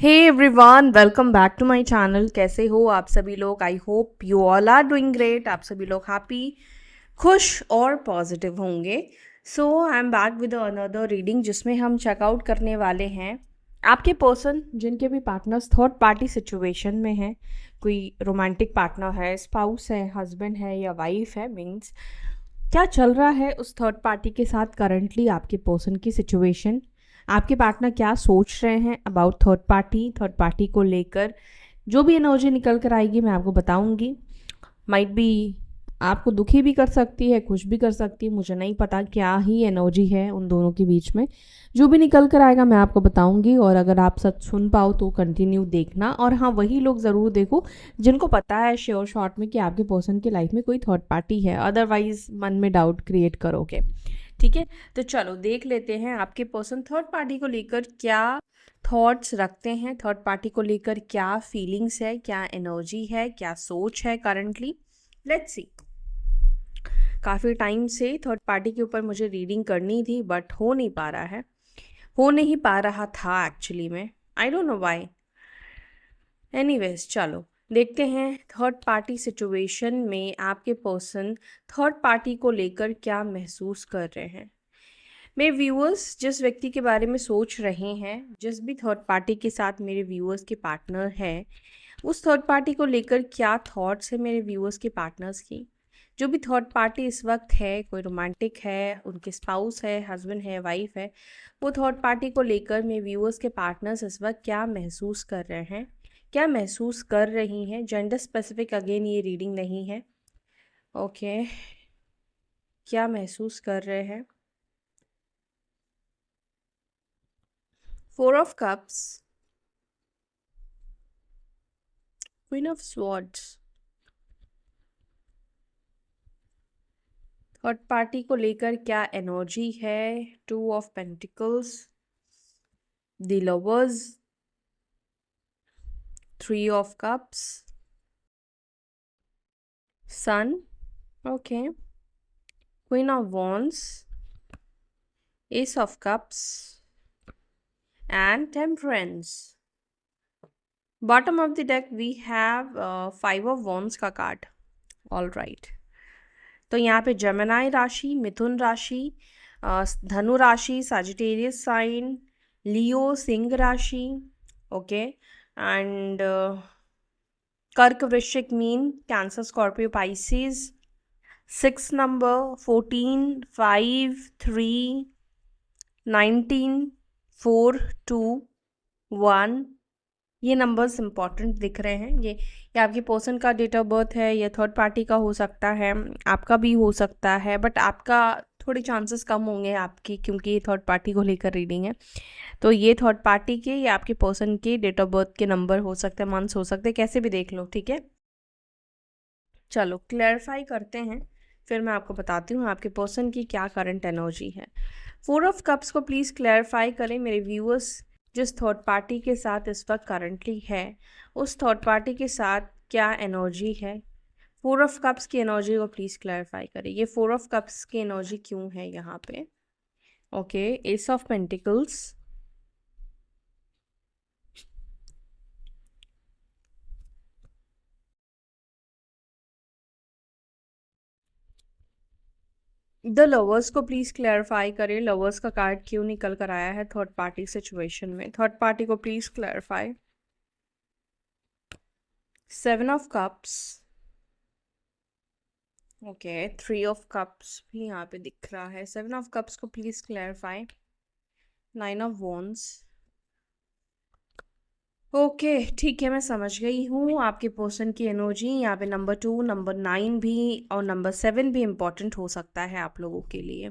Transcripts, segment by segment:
Hey everyone, welcome back to my channel. कैसे हो आप सभी लोग? I hope you all are doing great. आप सभी लोग हैप्पी, खुश और पॉजिटिव होंगे। So I am back with another reading जिसमें हम चेकआउट करने वाले हैं आपके पर्सन जिनके भी पार्टनर्स थर्ड पार्टी सिचुएशन में हैं। कोई रोमांटिक पार्टनर है, स्पाउस है, हस्बैंड है या वाइफ है। मीन्स क्या चल रहा है उस थर्ड पार्टी के साथ करंटली आपके पर्सन की सिचुएशन। आपके पार्टनर क्या सोच रहे हैं अबाउट थर्ड पार्टी को लेकर। जो भी एनर्जी निकल कर आएगी मैं आपको बताऊंगी। माइट बी आपको दुखी भी कर सकती है, खुश भी कर सकती है, मुझे नहीं पता क्या ही एनर्जी है उन दोनों के बीच में। जो भी निकल कर आएगा मैं आपको बताऊंगी। और अगर आप सच सुन पाओ तो कंटिन्यू देखना। और हाँ, वही लोग ज़रूर देखो जिनको पता है श्योर शॉर्ट में कि आपके पर्सन की लाइफ में कोई थर्ड पार्टी है, अदरवाइज मन में डाउट क्रिएट करोगे। ठीक है, तो चलो देख लेते हैं आपके पर्सन थर्ड पार्टी को लेकर क्या थॉट्स रखते हैं, थर्ड पार्टी को लेकर क्या फीलिंग्स है, क्या एनर्जी है, क्या सोच है करंटली। Let's see. काफ़ी टाइम से थर्ड पार्टी के ऊपर मुझे रीडिंग करनी थी बट हो नहीं पा रहा है, हो नहीं पा रहा था एक्चुअली में। I don't know why. Anyways, चलो देखते हैं थर्ड पार्टी सिचुएशन में आपके पर्सन थर्ड पार्टी को लेकर क्या महसूस कर रहे हैं। मेरे व्यूअर्स जिस व्यक्ति के बारे में सोच रहे हैं, जिस भी थर्ड पार्टी के साथ मेरे व्यूअर्स के पार्टनर है, उस थर्ड पार्टी को लेकर क्या थॉट्स है मेरे व्यूअर्स के पार्टनर्स की। जो भी थर्ड पार्टी इस वक्त है, कोई रोमांटिक है, उनके स्पाउस है, हस्बैंड है, वाइफ है, वो थर्ड पार्टी को लेकर मेरे व्यूअर्स के पार्टनर्स इस वक्त क्या महसूस कर रहे हैं, क्या महसूस कर रही हैं। जेंडर स्पेसिफिक अगेन ये रीडिंग नहीं है। ओके, क्या महसूस कर रहे हैं। Four of cups, queen of swords, third party को लेकर क्या एनर्जी है। Two of pentacles, the lovers, three of cups, sun, okay, queen of wands, ace of cups and temperance. Bottom of the deck we have five of wands का card. All right, तो यहाँ पे Gemini राशि, मिथुन राशि, धनु राशि, Sagittarius sign, लियो सिंह राशि, okay, and कर्क वृश्चिक mean, cancer Scorpio Pisces, 6 number, 14, 5, 3, 19, 4, 2, 1। ये नंबर्स इंपॉर्टेंट दिख रहे हैं। ये आपके पर्सन का डेट ऑफ बर्थ है, या थर्ड पार्टी का हो सकता है, आपका भी हो सकता है, बट आपका थोड़ी चांसेस कम होंगे आपकी, क्योंकि ये थर्ड पार्टी को लेकर रीडिंग है। तो ये थर्ड पार्टी के या आपके पर्सन के डेट ऑफ बर्थ के नंबर हो सकते हैं, मंथ्स हो सकते हैं, कैसे भी देख लो। ठीक है, चलो क्लैरिफाई करते हैं, फिर मैं आपको बताती हूँ आपके पर्सन की क्या करंट एनर्जी है। फोर ऑफ कप्स को प्लीज़ क्लैरिफाई करें मेरे व्यूअर्स जिस थर्ड पार्टी के साथ इस वक्त करंटली है, उस थर्ड पार्टी के साथ क्या एनर्जी है। फोर ऑफ कप्स की एनर्जी को प्लीज़ क्लैरिफाई करें। ये फोर ऑफ कप्स की एनर्जी क्यों है यहाँ पे। Okay, S of pentacles, the lovers को प्लीज़ क्लैरिफाई करें। लवर्स का कार्ड क्यों निकल कर आया है थर्ड पार्टी सिचुएशन में। थर्ड पार्टी को please clarify. Seven of cups, okay, three of cups भी यहाँ पे दिख रहा है। सेवन ऑफ कप्स को please clarify. Nine of wands, okay, ठीक है, मैं समझ गई हूँ आपके पर्सन की एनर्जी। यहाँ पे नंबर 2, नंबर 9 भी और नंबर 7 भी इम्पॉर्टेंट हो सकता है आप लोगों के लिए।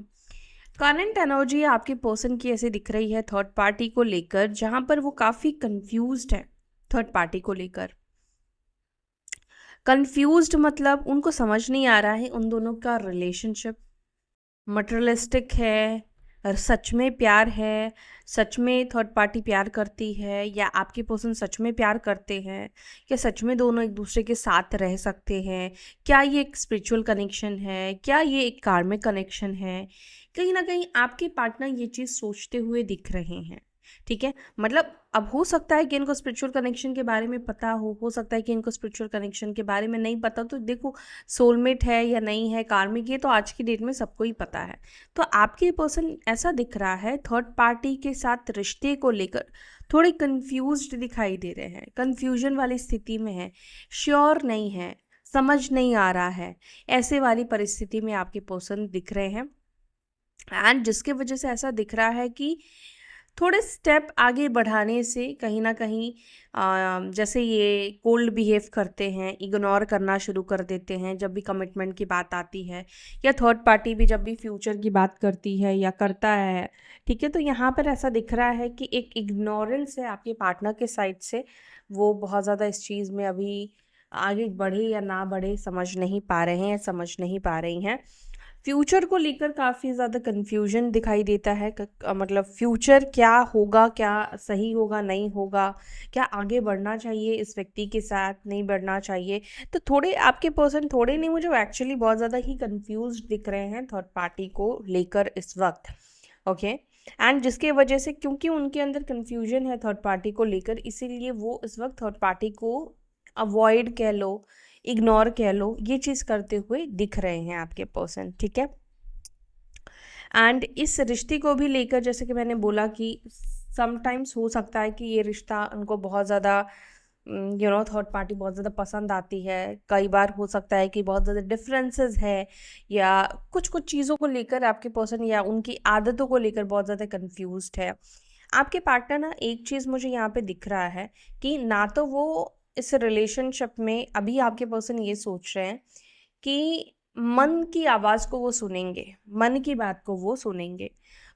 करंट एनर्जी आपके पर्सन की ऐसे दिख रही है थर्ड पार्टी को लेकर, जहाँ पर वो काफ़ी कंफ्यूज्ड है थर्ड पार्टी को लेकर। कंफ्यूज्ड मतलब उनको समझ नहीं आ रहा है उन दोनों का रिलेशनशिप मटेरियलिस्टिक है, सच में प्यार है, सच में थर्ड पार्टी प्यार करती है, या आपके पर्सन सच में प्यार करते हैं, क्या सच में दोनों एक दूसरे के साथ रह सकते हैं, क्या ये एक स्पिरिचुअल कनेक्शन है, क्या ये एक कार्मिक कनेक्शन है। कहीं ना कहीं आपके पार्टनर ये चीज़ सोचते हुए दिख रहे हैं। ठीक है। मतलब अब हो सकता है कि इनको स्पिरिचुअल कनेक्शन के बारे में पता हो सकता है कि इनको स्पिरिचुअल कनेक्शन के बारे में नहीं पता। तो देखो सोलमेट है या नहीं है, कार्मिक, ये तो आज की डेट में सबको ही पता है। तो आपके पर्सन ऐसा दिख रहा है थर्ड पार्टी के साथ रिश्ते को लेकर थोड़े कंफ्यूज्ड दिखाई दे रहे हैं, कंफ्यूजन वाली स्थिति में है, श्योर नहीं है, समझ नहीं आ रहा है, ऐसे वाली परिस्थिति में आपके पर्सन दिख रहे हैं। एंड जिसके वजह से ऐसा दिख रहा है कि थोड़े स्टेप आगे बढ़ाने से कहीं ना कहीं जैसे ये कोल्ड बिहेव करते हैं, इग्नोर करना शुरू कर देते हैं जब भी कमिटमेंट की बात आती है, या थर्ड पार्टी भी जब भी फ्यूचर की बात करती है या करता है, ठीक है। तो यहाँ पर ऐसा दिख रहा है कि एक इग्नोरेंस है आपके पार्टनर के साइड से। वो बहुत ज़्यादा इस चीज़ में अभी आगे बढ़े या ना बढ़े समझ नहीं पा रहे हैं, समझ नहीं पा रही हैं। फ्यूचर को लेकर काफ़ी ज़्यादा कन्फ्यूजन दिखाई देता है। मतलब फ्यूचर क्या होगा, क्या सही होगा, नहीं होगा, क्या आगे बढ़ना चाहिए इस व्यक्ति के साथ, नहीं बढ़ना चाहिए। तो थोड़े आपके पर्सन, थोड़े नहीं, मुझे एक्चुअली बहुत ज़्यादा ही कंफ्यूज दिख रहे हैं थर्ड पार्टी को लेकर इस वक्त। ओके। एंड जिसके वजह से, क्योंकि उनके अंदर कन्फ्यूजन है थर्ड पार्टी को लेकर, इसीलिए वो इस वक्त थर्ड पार्टी को अवॉइड कह लो, इग्नोर कह लो, ये चीज़ करते हुए दिख रहे हैं आपके पर्सन, ठीक है। एंड इस रिश्ते को भी लेकर, जैसे कि मैंने बोला कि समटाइम्स हो सकता है कि ये रिश्ता उनको बहुत ज़्यादा थर्ड पार्टी बहुत ज़्यादा पसंद आती है। कई बार हो सकता है कि बहुत ज़्यादा डिफरेंसेस है, या कुछ कुछ चीज़ों को लेकर आपके पर्सन या उनकी आदतों को लेकर बहुत ज़्यादा कंफ्यूज्ड है। आपके पार्टनर ना, एक चीज़ मुझे यहाँ पे दिख रहा है कि ना तो वो इस रिलेशनशिप में अभी आपके पर्सन ये सोच रहे हैं कि मन की आवाज़ को वो सुनेंगे, मन की बात को वो सुनेंगे।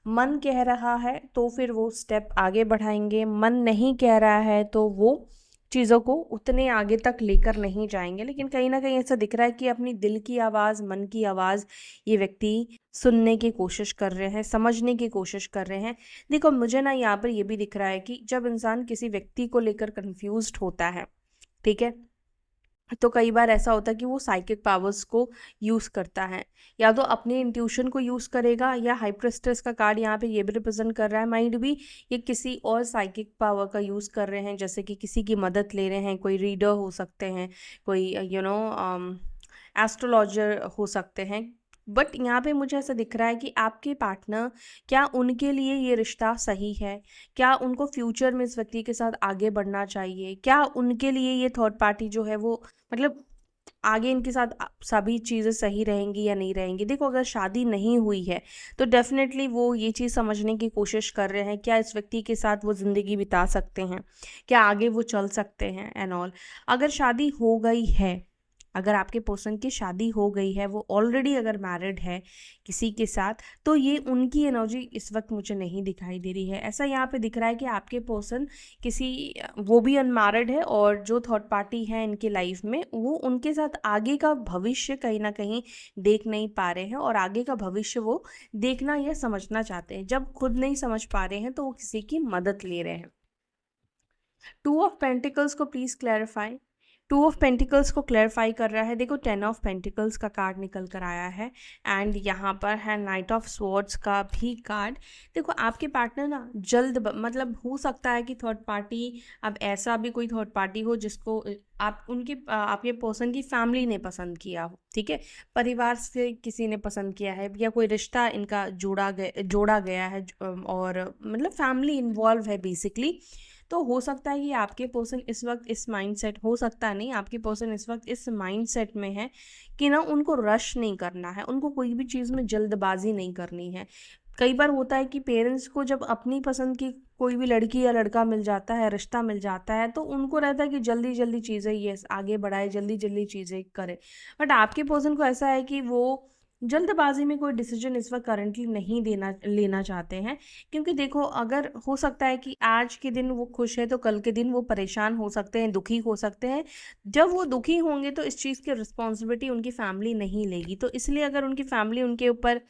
मन कह रहा है तो फिर वो स्टेप आगे बढ़ाएंगे, मन नहीं कह रहा है तो वो चीज़ों को उतने आगे तक लेकर नहीं जाएंगे। लेकिन कहीं ना कहीं ऐसा दिख रहा है कि अपनी दिल की आवाज़, मन की आवाज़ ये व्यक्ति सुनने की कोशिश कर रहे हैं, समझने की कोशिश कर रहे हैं। देखो मुझे ना यहाँ पर ये भी दिख रहा है कि जब इंसान किसी व्यक्ति को लेकर कंफ्यूज्ड होता है, ठीक है, तो कई बार ऐसा होता है कि वो साइकिक पावर्स को यूज़ करता है, या तो अपने इंट्यूशन को यूज़ करेगा, या हाइपरस्ट्रेस का कार्ड यहाँ पे ये भी रिप्रेजेंट कर रहा है, माइंड भी ये किसी और साइकिक पावर का यूज़ कर रहे हैं, जैसे कि किसी की मदद ले रहे हैं, कोई रीडर हो सकते हैं, कोई एस्ट्रोलॉजर हो सकते हैं। बट यहाँ पे मुझे ऐसा दिख रहा है कि आपके पार्टनर, क्या उनके लिए ये रिश्ता सही है, क्या उनको फ्यूचर में इस व्यक्ति के साथ आगे बढ़ना चाहिए, क्या उनके लिए ये थर्ड पार्टी जो है वो, मतलब आगे इनके साथ सभी चीज़ें सही रहेंगी या नहीं रहेंगी। देखो अगर शादी नहीं हुई है तो डेफिनेटली वो ये चीज़ समझने की कोशिश कर रहे हैं, क्या इस व्यक्ति के साथ वो ज़िंदगी बिता सकते हैं, क्या आगे वो चल सकते हैं एंड ऑल। अगर शादी हो गई है, अगर आपके पर्सन की शादी हो गई है, वो ऑलरेडी अगर मैरिड है किसी के साथ, तो ये उनकी एनर्जी इस वक्त मुझे नहीं दिखाई दे रही है। ऐसा यहाँ पे दिख रहा है कि आपके पर्सन किसी, वो भी अनमैरिड है, और जो थर्ड पार्टी है इनकी लाइफ में, वो उनके साथ आगे का भविष्य कहीं ना कहीं देख नहीं पा रहे हैं, और आगे का भविष्य वो देखना या समझना चाहते हैं। जब खुद नहीं समझ पा रहे हैं तो वो किसी की मदद ले रहे हैं। टू ऑफ पेंटिकल्स को please clarify. To of pentacles को क्लैरिफाई कर रहा है। देखो 10 ऑफ पेंटिकल्स का कार्ड निकल कर आया है, एंड यहाँ पर है नाइट ऑफ स्वॉर्ड्स का भी कार्ड। देखो आपके पार्टनर ना मतलब हो सकता है कि थर्ड पार्टी, अब ऐसा भी कोई थर्ड पार्टी हो जिसको आपके पर्सन की फैमिली ने पसंद किया हो, ठीक है, परिवार से किसी ने पसंद किया है, या कोई रिश्ता इनका जोड़ा गया है, और मतलब फैमिली इन्वॉल्व है बेसिकली। तो हो सकता है कि आपके पर्सन इस वक्त इस माइंडसेट, हो सकता नहीं, आपके पर्सन इस वक्त इस माइंडसेट में है कि ना उनको रश नहीं करना है, उनको कोई भी चीज़ में जल्दबाजी नहीं करनी है। कई बार होता है कि पेरेंट्स को जब अपनी पसंद की कोई भी लड़की या लड़का मिल जाता है, रिश्ता मिल जाता है, तो उनको रहता है कि जल्दी जल्दी चीज़ें ये आगे बढ़ाए, जल्दी जल्दी चीज़ें करे। बट आपके पर्सन को ऐसा है कि वो जल्दबाजी में कोई डिसीजन इस वक्त करंटली नहीं लेना चाहते हैं। क्योंकि देखो अगर हो सकता है कि आज के दिन वो खुश है तो कल के दिन वो परेशान हो सकते हैं, दुखी हो सकते हैं। जब वो दुखी होंगे तो इस चीज़ की रिस्पॉन्सिबिलिटी उनकी फैमिली नहीं लेगी। तो इसलिए अगर उनकी फैमिली उनके ऊपर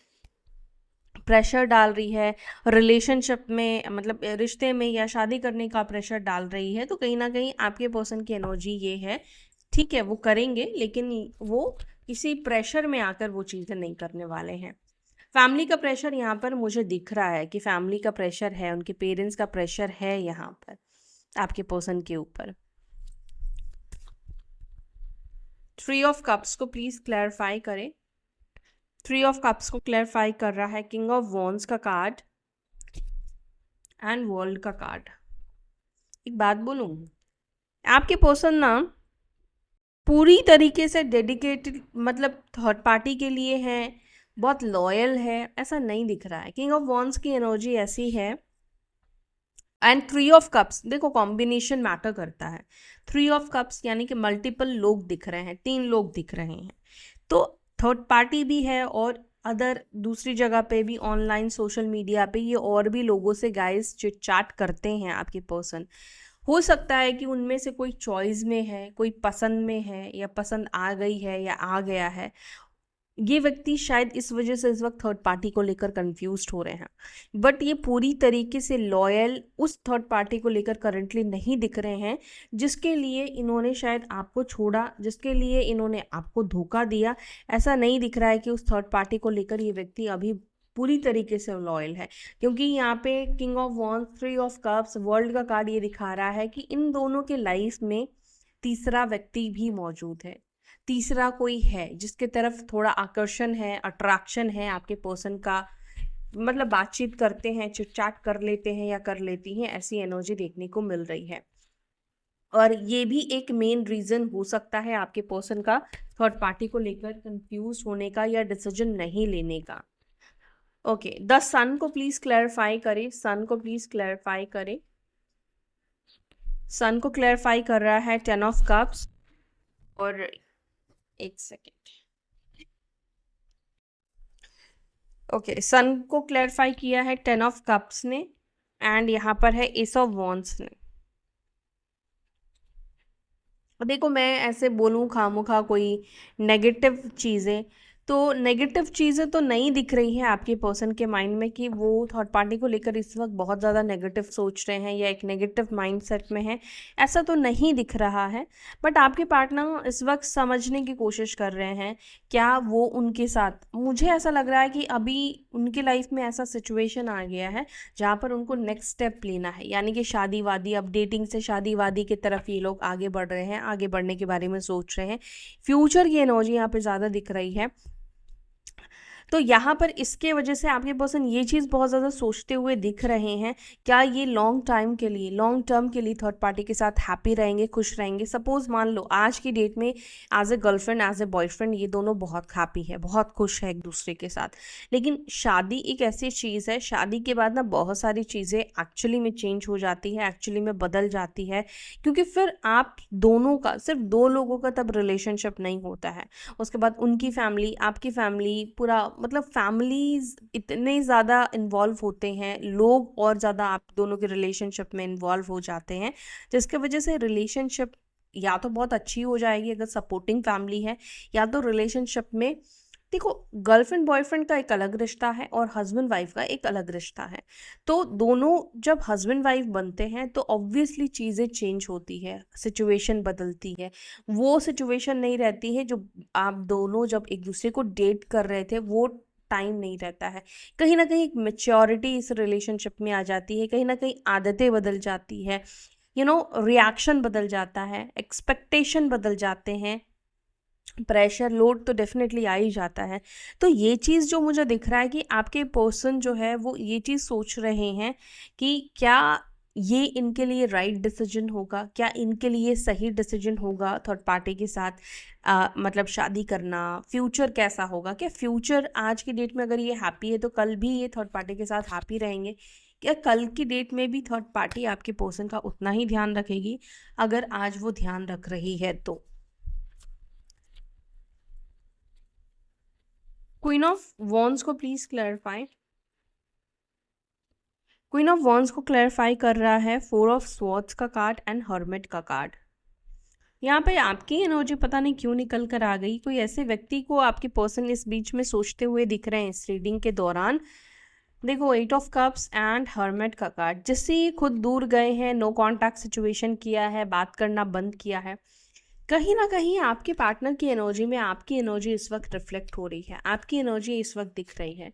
प्रेशर डाल रही है, रिलेशनशिप में, मतलब रिश्ते में या शादी करने का प्रेशर डाल रही है, तो कहीं ना कहीं आपके पर्सन की एनर्जी ये है, ठीक है, वो करेंगे लेकिन वो किसी प्रेशर में आकर वो चीज़ें नहीं करने वाले हैं। फैमिली का प्रेशर यहाँ पर मुझे दिख रहा है कि फैमिली का प्रेशर है, उनके पेरेंट्स का प्रेशर है यहाँ पर आपके पर्सन के ऊपर। 3 ऑफ कप्स को प्लीज क्लैरिफाई करें। 3 ऑफ कप्स को क्लैरिफाई कर रहा है किंग ऑफ वॉन्ड्स का कार्ड एंड वर्ल्ड का कार्ड। एक बात बोलूं, आपके पर्सन ना पूरी तरीके से डेडिकेटेड, मतलब थर्ड पार्टी के लिए है, बहुत लॉयल है, ऐसा नहीं दिख रहा है। किंग ऑफ वॉन्ड्स की एनर्जी ऐसी है एंड 3 ऑफ कप्स, देखो कॉम्बिनेशन मैटर करता है। 3 ऑफ कप्स यानी कि मल्टीपल लोग दिख रहे हैं, 3 लोग दिख रहे हैं, तो थर्ड पार्टी भी है और अदर दूसरी जगह पे भी, ऑनलाइन सोशल मीडिया पे ये और भी लोगों से गाइस चिट चैट करते हैं आपके पर्सन। हो सकता है कि उनमें से कोई चॉइस में है, कोई पसंद में है, या पसंद आ गई है या आ गया है। ये व्यक्ति शायद इस वजह से इस वक्त थर्ड पार्टी को लेकर कंफ्यूज्ड हो रहे हैं, बट ये पूरी तरीके से लॉयल उस थर्ड पार्टी को लेकर करंटली नहीं दिख रहे हैं जिसके लिए इन्होंने शायद आपको छोड़ा, जिसके लिए इन्होंने आपको धोखा दिया। ऐसा नहीं दिख रहा है कि उस थर्ड पार्टी को लेकर ये व्यक्ति अभी पूरी तरीके से लॉयल है, क्योंकि यहाँ पे king of wands, 3 of cups, world का कार्ड ये दिखा रहा है कि इन दोनों के लाइफ में तीसरा व्यक्ति भी मौजूद है, तीसरा कोई है जिसके तरफ थोड़ा आकर्षण है, अट्रैक्शन है आपके पर्सन का, मतलब बातचीत करते हैं, चिटचैट कर लेते हैं या कर लेती हैं, ऐसी एनर्जी देखने को मिल रही है। और ये भी एक मेन रीजन हो सकता है आपके पर्सन का थर्ड पार्टी को लेकर कंफ्यूज होने का या डिसीजन नहीं लेने का। ओके, द सन को प्लीज क्लैरिफाई करें, सन को प्लीज क्लैरिफाई करें। सन को क्लैरिफाई कर रहा है 10 ऑफ कप्स, और एक सेकेंड, ओके, सन को क्लैरिफाई किया है 10 ऑफ कप्स ने, एंड यहाँ पर है एस ऑफ वॉन्ड्स ने। देखो मैं ऐसे बोलूँ खामोखा कोई नेगेटिव चीज़ें, तो नेगेटिव चीज़ें तो नहीं दिख रही हैं आपके पर्सन के माइंड में कि वो थर्ड पार्टी को लेकर इस वक्त बहुत ज़्यादा नेगेटिव सोच रहे हैं या एक नेगेटिव माइंडसेट में है, ऐसा तो नहीं दिख रहा है। बट आपके पार्टनर इस वक्त समझने की कोशिश कर रहे हैं क्या वो उनके साथ, मुझे ऐसा लग रहा है कि अभी उनके लाइफ में ऐसा सिचुएशन आ गया है जहाँ पर उनको नेक्स्ट स्टेप लेना है, यानी कि शादी वादी, अब डेटिंग से शादी वादी की तरफ ये लोग आगे बढ़ रहे हैं, आगे बढ़ने के बारे में सोच रहे हैं। फ्यूचर की एनर्जी यहाँ पे ज़्यादा दिख रही है। तो यहाँ पर इसके वजह से आपके पर्सन ये चीज़ बहुत ज़्यादा सोचते हुए दिख रहे हैं, क्या ये लॉन्ग टाइम के लिए, लॉन्ग टर्म के लिए थर्ड पार्टी के साथ हैप्पी रहेंगे, खुश रहेंगे। सपोज मान लो आज की डेट में as a girlfriend, as a boyfriend ये दोनों बहुत हैप्पी है, बहुत खुश है एक दूसरे के साथ, लेकिन शादी एक ऐसी चीज़ है, शादी के बाद ना बहुत सारी चीज़ें एक्चुअली में चेंज हो जाती है, एक्चुअली में बदल जाती है, क्योंकि फिर आप दोनों का, सिर्फ दो लोगों का तब रिलेशनशिप नहीं होता है, उसके बाद उनकी फैमिली, आपकी फैमिली, पूरा मतलब फैमिलीज इतने ज़्यादा इन्वॉल्व होते हैं, लोग और ज़्यादा आप दोनों के रिलेशनशिप में इन्वॉल्व हो जाते हैं, जिसके वजह से रिलेशनशिप या तो बहुत अच्छी हो जाएगी अगर सपोर्टिंग फैमिली है, या तो रिलेशनशिप में, देखो गर्लफ्रेंड बॉयफ्रेंड का एक अलग रिश्ता है और हस्बैंड वाइफ का एक अलग रिश्ता है, तो दोनों जब हस्बैंड वाइफ बनते हैं तो ऑब्वियसली चीज़ें चेंज होती है, सिचुएशन बदलती है, वो सिचुएशन नहीं रहती है जो आप दोनों जब एक दूसरे को डेट कर रहे थे, वो टाइम नहीं रहता है। कहीं ना कहीं एक मेच्योरिटी इस रिलेशनशिप में आ जाती है, कहीं ना कहीं आदतें बदल जाती है, रिएक्शन बदल जाता है, एक्सपेक्टेशन बदल जाते हैं, प्रेशर लोड तो डेफिनेटली आ ही जाता है। तो ये चीज़ जो मुझे दिख रहा है कि आपके पर्सन जो है वो ये चीज़ सोच रहे हैं कि क्या ये इनके लिए राइट डिसीजन होगा, क्या इनके लिए सही डिसीजन होगा थर्ड पार्टी के साथ मतलब शादी करना, फ्यूचर कैसा होगा, क्या फ्यूचर आज की डेट में अगर ये हैप्पी है तो कल भी ये थर्ड पार्टी के साथ हैप्पी रहेंगे, क्या कल की डेट में भी थर्ड पार्टी आपके पर्सन का उतना ही ध्यान रखेगी अगर आज वो ध्यान रख रही है तो। क्वीन ऑफ वॉन्ड्स को please clarify. Queen of wands को क्लैरिफाई कर रहा है 4 ऑफ स्वॉर्ड्स का कार्ड एंड हर्मिट का कार्ड। यहाँ पे आपकी एनर्जी पता नहीं क्यों निकल कर आ गई, कोई ऐसे व्यक्ति को आपके पर्सन इस बीच में सोचते हुए दिख रहे हैं इस रीडिंग के दौरान। देखो 8 ऑफ कप्स एंड हर्मिट का कार्ड, जिससे ये खुद दूर गए हैं, नो कॉन्टैक्ट सिचुएशन किया है, बात करना बंद किया है। कहीं ना कहीं आपके पार्टनर की एनर्जी में आपकी एनर्जी इस वक्त रिफ्लेक्ट हो रही है, आपकी एनर्जी इस वक्त दिख रही है।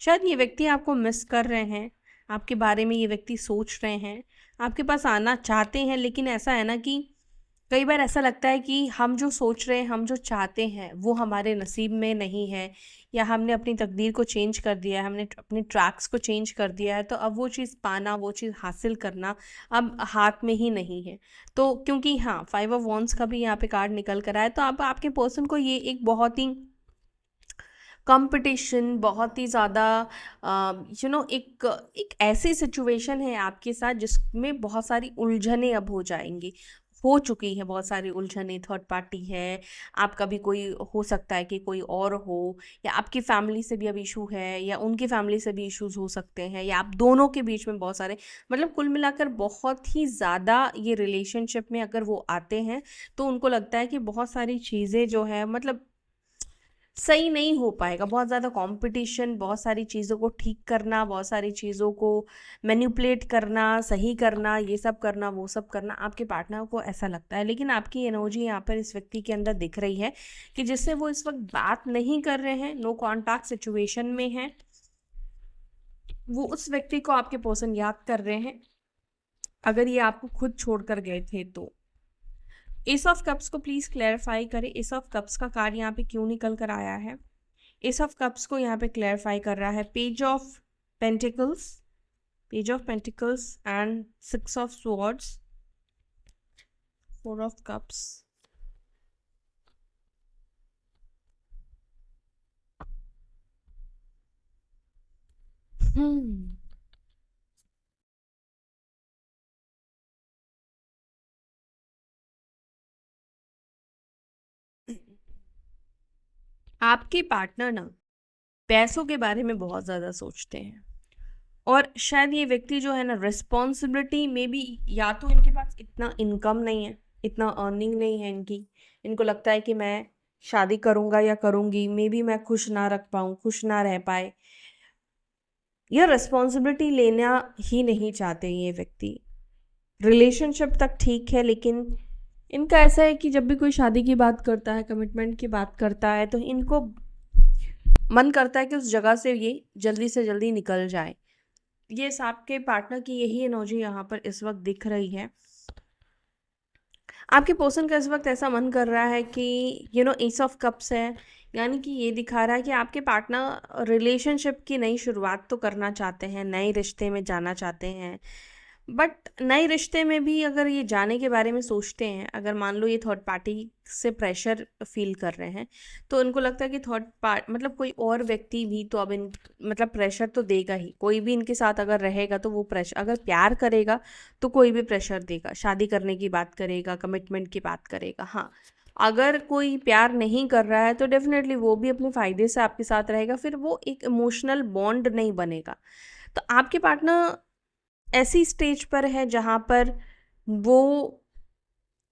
शायद ये व्यक्ति आपको मिस कर रहे हैं, आपके बारे में ये व्यक्ति सोच रहे हैं, आपके पास आना चाहते हैं, लेकिन ऐसा है ना कि कई बार ऐसा लगता है कि हम जो सोच रहे हैं, हम जो चाहते हैं वो हमारे नसीब में नहीं है, या हमने अपनी तकदीर को चेंज कर दिया है, हमने अपने ट्रैक्स को चेंज कर दिया है, तो अब वो चीज़ पाना, वो चीज़ हासिल करना अब हाथ में ही नहीं है। तो क्योंकि हाँ, 5 ऑफ वॉन्ड्स का भी यहाँ पे कार्ड निकल कर आया, तो अब आपके पर्सन को ये एक बहुत ही कंपटीशन, बहुत ही ज़्यादा एक एक ऐसी सिचुएशन है आपके साथ जिसमें बहुत सारी उलझनें अब हो जाएंगी, हो चुकी है बहुत सारी उलझनें। थर्ड पार्टी है, आपका भी कोई हो सकता है कि कोई और हो, या आपकी फैमिली से भी अब इशू है, या उनकी फैमिली से भी इश्यूज हो सकते हैं, या आप दोनों के बीच में बहुत सारे, मतलब कुल मिलाकर बहुत ही ज़्यादा ये रिलेशनशिप में अगर वो आते हैं तो उनको लगता है कि बहुत सारी चीज़ें जो है मतलब सही नहीं हो पाएगा। बहुत ज़्यादा कंपटीशन, बहुत सारी चीज़ों को ठीक करना, बहुत सारी चीज़ों को मैनिपुलेट करना, सही करना, ये सब करना, वो सब करना, आपके पार्टनर को ऐसा लगता है। लेकिन आपकी एनर्जी यहाँ पर इस व्यक्ति के अंदर दिख रही है कि जिससे वो इस वक्त बात नहीं कर रहे हैं, नो कॉन्टैक्ट सिचुएशन में है, वो उस व्यक्ति को आपके पर्सन याद कर रहे हैं, अगर ये आपको खुद छोड़कर गए थे तो। एस ऑफ कप्स को प्लीज क्लैरिफाई करें, एस ऑफ कप्स का कार्ड यहाँ पे क्यों निकल कर आया है। एस ऑफ कप्स को यहाँ पे क्लैरिफाई कर रहा है page of pentacles, page of pentacles and 6 of swords, 4 of cups. Hmm आपके पार्टनर ना पैसों के बारे में बहुत ज़्यादा सोचते हैं, और शायद ये व्यक्ति जो है ना रिस्पॉन्सिबिलिटी में भी, या तो इनके पास इतना इनकम नहीं है, इतना अर्निंग नहीं है इनकी, इनको लगता है कि मैं शादी करूंगा या करूंगी, मे बी मैं खुश ना रख पाऊँ, खुश ना रह पाए, ये रिस्पॉन्सिबिलिटी लेना ही नहीं चाहते ये व्यक्ति। रिलेशनशिप तक ठीक है, लेकिन इनका ऐसा है कि जब भी कोई शादी की बात करता है, कमिटमेंट की बात करता है, तो इनको मन करता है कि उस जगह से ये जल्दी से जल्दी निकल जाए। ये आपके पार्टनर की यही एनर्जी यहाँ पर इस वक्त दिख रही है। आपके पर्सन का इस वक्त ऐसा मन कर रहा है कि एस ऑफ कप्स है, यानी कि ये दिखा रहा है कि आपके पार्टनर रिलेशनशिप की नई शुरुआत तो करना चाहते हैं, नए रिश्ते में जाना चाहते हैं, बट नए रिश्ते में भी अगर ये जाने के बारे में सोचते हैं, अगर मान लो ये थर्ड पार्टी से प्रेशर फील कर रहे हैं, तो उनको लगता है कि थर्ड पार्ट मतलब कोई और व्यक्ति भी तो अब इन मतलब प्रेशर तो देगा ही, कोई भी इनके साथ अगर रहेगा तो वो प्रेशर, अगर प्यार करेगा तो कोई भी प्रेशर देगा, शादी करने की बात करेगा, कमिटमेंट की बात करेगा। हाँ, अगर कोई प्यार नहीं कर रहा है तो डेफिनेटली वो भी अपने फ़ायदे से आपके साथ रहेगा, फिर वो एक इमोशनल बॉन्ड नहीं बनेगा। तो आपके पार्टनर ऐसी स्टेज पर है जहाँ पर वो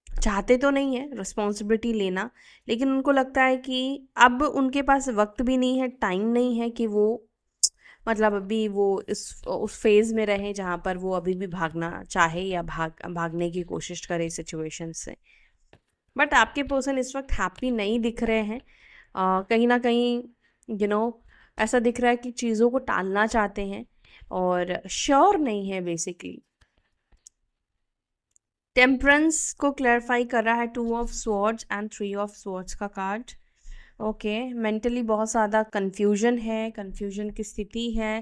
चाहते तो नहीं है रिस्पॉन्सिबिलिटी लेना, लेकिन उनको लगता है कि अब उनके पास वक्त भी नहीं है, टाइम नहीं है कि वो मतलब अभी वो इस उस फेज़ में रहे जहाँ पर वो अभी भी भागना चाहे या भागने की कोशिश करे सिचुएशन से। बट आपके पर्सन इस वक्त हैप्पी नहीं दिख रहे हैं, कहीं ना कहीं यू नो ऐसा दिख रहा है कि चीज़ों को टालना चाहते हैं और श्योर नहीं है बेसिकली। टेम्परेंस को क्लैरिफाई कर रहा है 2 of swords and 3 of swords का कार्ड। ओके, मेंटली बहुत ज़्यादा कंफ्यूजन है, कंफ्यूजन की स्थिति है।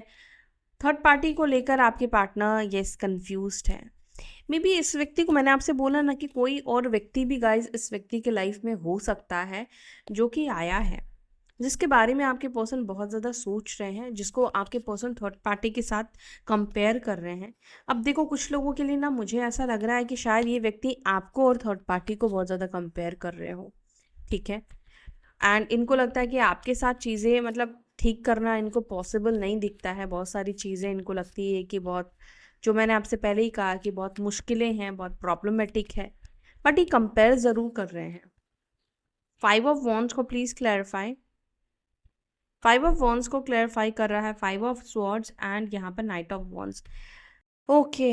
थर्ड पार्टी को लेकर आपके पार्टनर यस कंफ्यूज्ड है। मे बी इस व्यक्ति को, मैंने आपसे बोला ना कि कोई और व्यक्ति भी गाइस इस व्यक्ति के लाइफ में हो सकता है जो कि आया है, जिसके बारे में आपके पर्सन बहुत ज़्यादा सोच रहे हैं, जिसको आपके पर्सन थर्ड पार्टी के साथ कंपेयर कर रहे हैं। अब देखो, कुछ लोगों के लिए ना मुझे ऐसा लग रहा है कि शायद ये व्यक्ति आपको और थर्ड पार्टी को बहुत ज़्यादा कंपेयर कर रहे हो, ठीक है, एंड इनको लगता है कि आपके साथ चीज़ें मतलब ठीक करना इनको पॉसिबल नहीं दिखता है। बहुत सारी चीज़ें इनको लगती है कि बहुत, जो मैंने आपसे पहले ही कहा कि बहुत मुश्किलें हैं, बहुत प्रॉब्लमेटिक है, बट ये कंपेयर ज़रूर कर रहे हैं। 5 ऑफ वॉन्ड्स को प्लीज़ क्लैरिफाई, 5 ऑफ वॉन्ड्स को क्लैरिफाई कर रहा है 5 ऑफ स्वॉर्ड्स एंड यहाँ पर night of wands. Okay,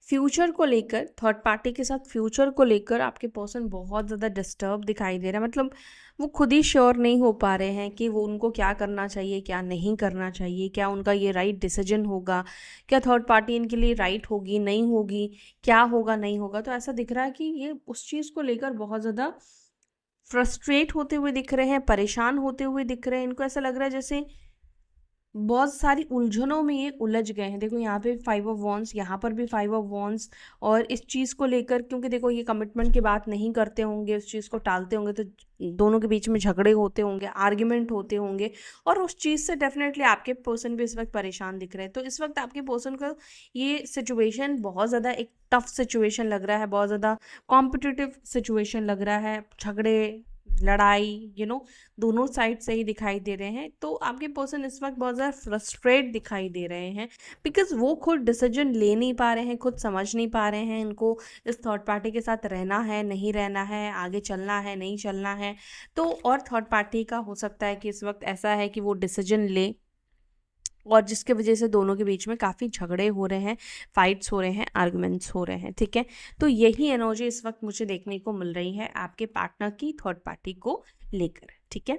future को लेकर, थर्ड पार्टी के साथ फ्यूचर को लेकर आपके पर्सन बहुत ज़्यादा डिस्टर्ब दिखाई दे रहा है। मतलब वो खुद ही श्योर नहीं हो पा रहे हैं कि वो उनको क्या करना चाहिए, क्या नहीं करना चाहिए, क्या उनका ये राइट डिसीजन होगा, क्या थर्ड पार्टी इनके लिए राइट होगी नहीं होगी, क्या होगा नहीं होगा। तो ऐसा दिख रहा है कि ये उस चीज़ को लेकर बहुत ज़्यादा फ्रस्ट्रेट होते हुए दिख रहे हैं, परेशान होते हुए दिख रहे हैं। इनको ऐसा लग रहा है जैसे बहुत सारी उलझनों में ये उलझ गए हैं। देखो यहाँ पे 5 ऑफ वॉन्ड्स, यहाँ पर भी 5 ऑफ वॉन्ड्स। और इस चीज़ को लेकर, क्योंकि देखो ये कमिटमेंट की बात नहीं करते होंगे, उस चीज़ को टालते होंगे, तो दोनों के बीच में झगड़े होते होंगे, आर्ग्यूमेंट होते होंगे, और उस चीज़ से डेफिनेटली आपके पर्सन भी इस वक्त परेशान दिख रहे हैं। तो इस वक्त आपके पर्सन का ये सिचुएशन बहुत ज़्यादा एक टफ सिचुएशन लग रहा है, बहुत ज़्यादा कॉम्पिटिटिव सिचुएशन लग रहा है। झगड़े, लड़ाई, दोनों साइड से ही दिखाई दे रहे हैं। तो आपके पर्सन इस वक्त बहुत ज़्यादा फ्रस्ट्रेट दिखाई दे रहे हैं, बिकॉज वो खुद डिसीजन ले नहीं पा रहे हैं, खुद समझ नहीं पा रहे हैं इनको इस थर्ड पार्टी के साथ रहना है नहीं रहना है, आगे चलना है नहीं चलना है। तो और थर्ड पार्टी का हो सकता है कि इस वक्त ऐसा है कि वो डिसीजन ले, और जिसके वजह से दोनों के बीच में काफ़ी झगड़े हो रहे हैं, फाइट्स हो रहे हैं, आर्गुमेंट्स हो रहे हैं। ठीक है, तो यही एनर्जी इस वक्त मुझे देखने को मिल रही है आपके पार्टनर की थर्ड पार्टी को लेकर। ठीक है,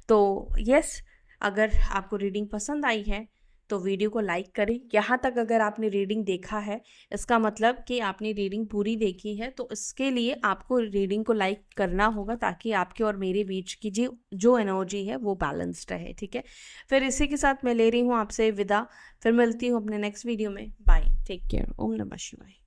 तो यस, अगर आपको रीडिंग पसंद आई है तो वीडियो को लाइक करें। यहाँ तक अगर आपने रीडिंग देखा है, इसका मतलब कि आपने रीडिंग पूरी देखी है, तो इसके लिए आपको रीडिंग को लाइक करना होगा, ताकि आपके और मेरे बीच की जो एनर्जी है वो बैलेंस्ड रहे। ठीक है, फिर इसी के साथ मैं ले रही हूँ आपसे विदा। फिर मिलती हूँ अपने नेक्स्ट वीडियो में। बाय, टेक केयर, ओम नमः शिवाय।